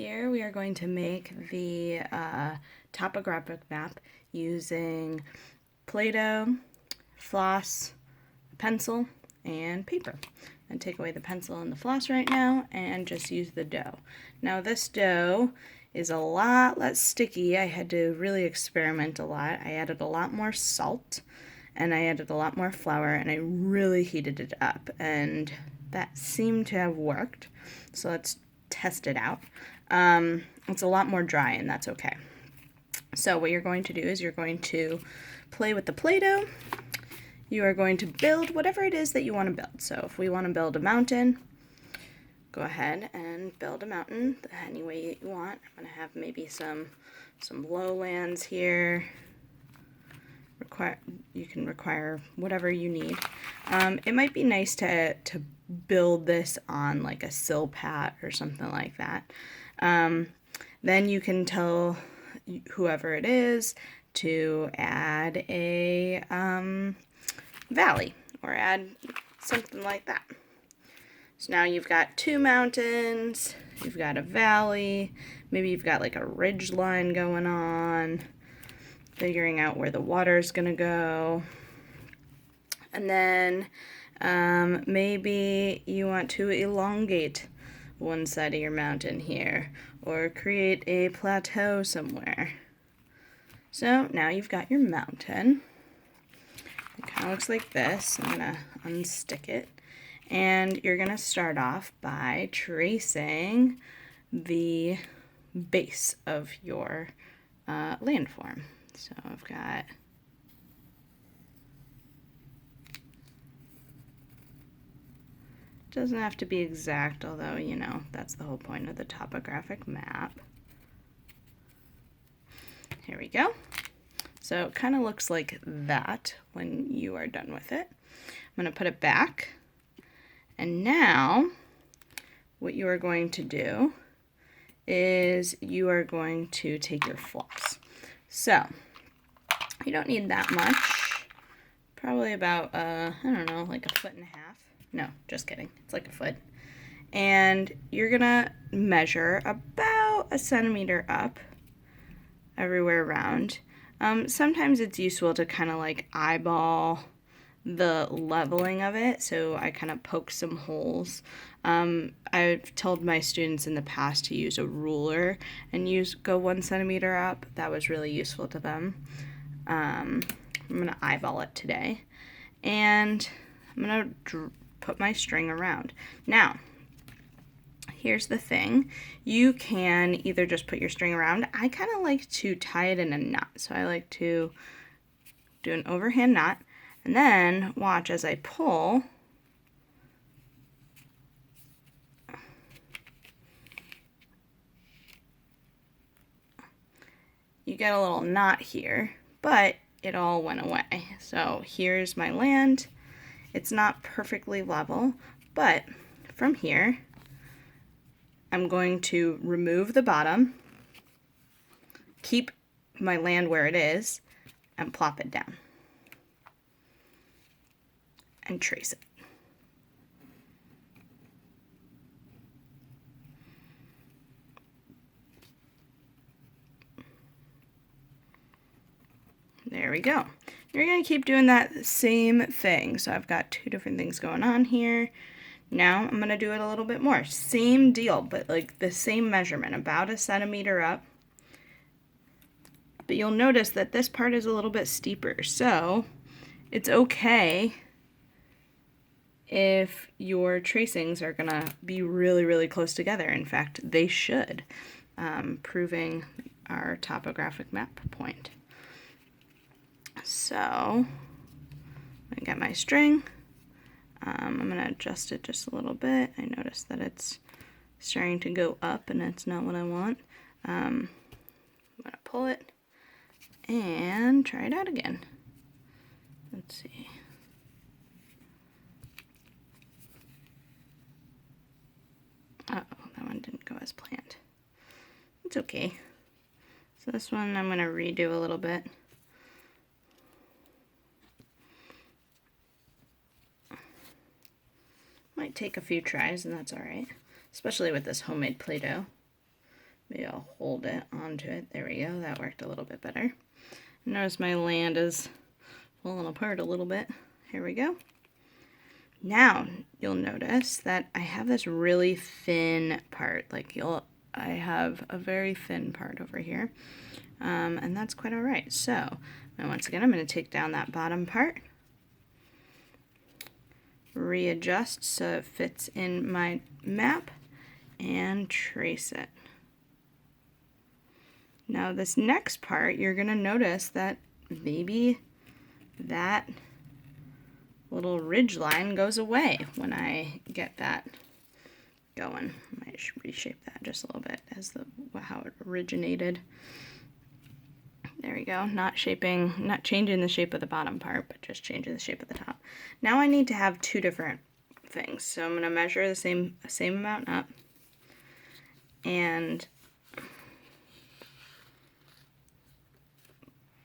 here we are going to make the topographic map using Play-Doh, floss, pencil, and paper. And take away the pencil and the floss right now and just use the dough. Now this dough is a lot less sticky. I had to really experiment a lot. I added a lot more salt and I added a lot more flour and I really heated it up, and that seemed to have worked. So let's test it out. It's a lot more dry, and that's okay. So what you're going to do is you're going to play with the Play-Doh. You are going to build whatever it is that you want to build. So if we want to build a mountain, go ahead and build a mountain any way you want. I'm going to have maybe some lowlands here. You can require whatever you need. It might be nice to build this on like a sill pat or something like that. Then you can tell whoever it is to add a valley or add something like that. So now you've got two mountains, you've got a valley, maybe you've got like a ridge line going on, figuring out where the water is going to go. And then maybe you want to elongate one side of your mountain here or create a plateau somewhere. So now you've got your mountain. It kind of looks like this. I'm going to unstick it. And you're going to start off by tracing the base of your landform. So I've got doesn't have to be exact, although, you know, that's the whole point of the topographic map. Here we go. So it kind of looks like that when you are done with it. I'm going to put it back. And now what you are going to do is you are going to take your floss. So you don't need that much. Probably about, I don't know, like 1.5 feet. No, just kidding. It's like 1 foot. And you're going to measure about 1 centimeter up everywhere around. Sometimes it's useful to kind of like eyeball the leveling of it, so I kind of poke some holes. I've told my students in the past to use a ruler and go 1 centimeter up. That was really useful to them. I'm going to eyeball it today. And I'm going to put my string around. Now, here's the thing. You can either just put your string around. I kind of like to tie it in a knot. So I like to do an overhand knot. And then watch as I pull. You get a little knot here, but it all went away. So here's my land. It's not perfectly level, but from here, I'm going to remove the bottom, keep my land where it is, and plop it down. And trace it. There we go. You're going to keep doing that same thing. So I've got two different things going on here. Now I'm going to do it a little bit more. Same deal, but like the same measurement, about 1 centimeter up. But you'll notice that this part is a little bit steeper. So it's okay if your tracings are going to be really, really close together. In fact, they should, proving our topographic map point. So I got my string. I'm going to adjust it just a little bit. I noticed that it's starting to go up and that's not what I want. I'm going to pull it and try it out again. Let's see. Uh-oh, that one didn't go as planned. It's okay. So this one I'm going to redo a little bit. Might take a few tries, and that's alright. Especially with this homemade Play-Doh. Maybe I'll hold it onto it. There we go. That worked a little bit better. Notice my land is falling apart a little bit. Here we go. Now you'll notice that I have this really thin part. I have a very thin part over here, and that's quite all right. So once again, I'm going to take down that bottom part, readjust so it fits in my map, and trace it. Now this next part, you're going to notice that maybe that little ridge line goes away when I get that going. I might reshape that just a little bit as how it originated. There we go. Not changing the shape of the bottom part, but just changing the shape of the top. Now I need to have two different things. So I'm going to measure the same amount up and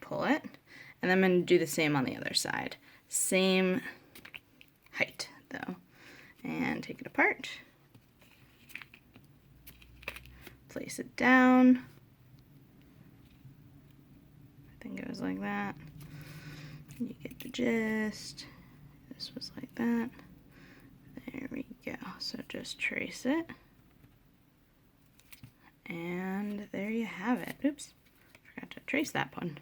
pull it, and then I'm going to do the same on the other side. Same height though, and take it apart, place it down. I think it was like that. You get the gist. This was like that. There we go. So just trace it, and there you have it. Oops, forgot to trace that one.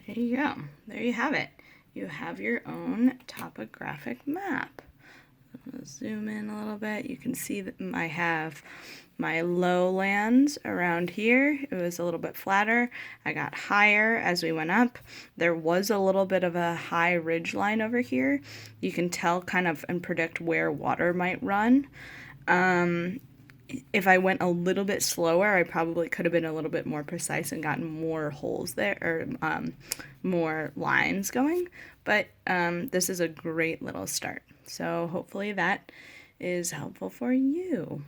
There you go. There you have it. You have your own topographic map. I'm going to zoom in a little bit. You can see that I have my lowlands around here. It was a little bit flatter. I got higher as we went up. There was a little bit of a high ridge line over here. You can tell kind of and predict where water might run. If I went a little bit slower, I probably could have been a little bit more precise and gotten more holes there, or more lines going. But this is a great little start. So hopefully that is helpful for you.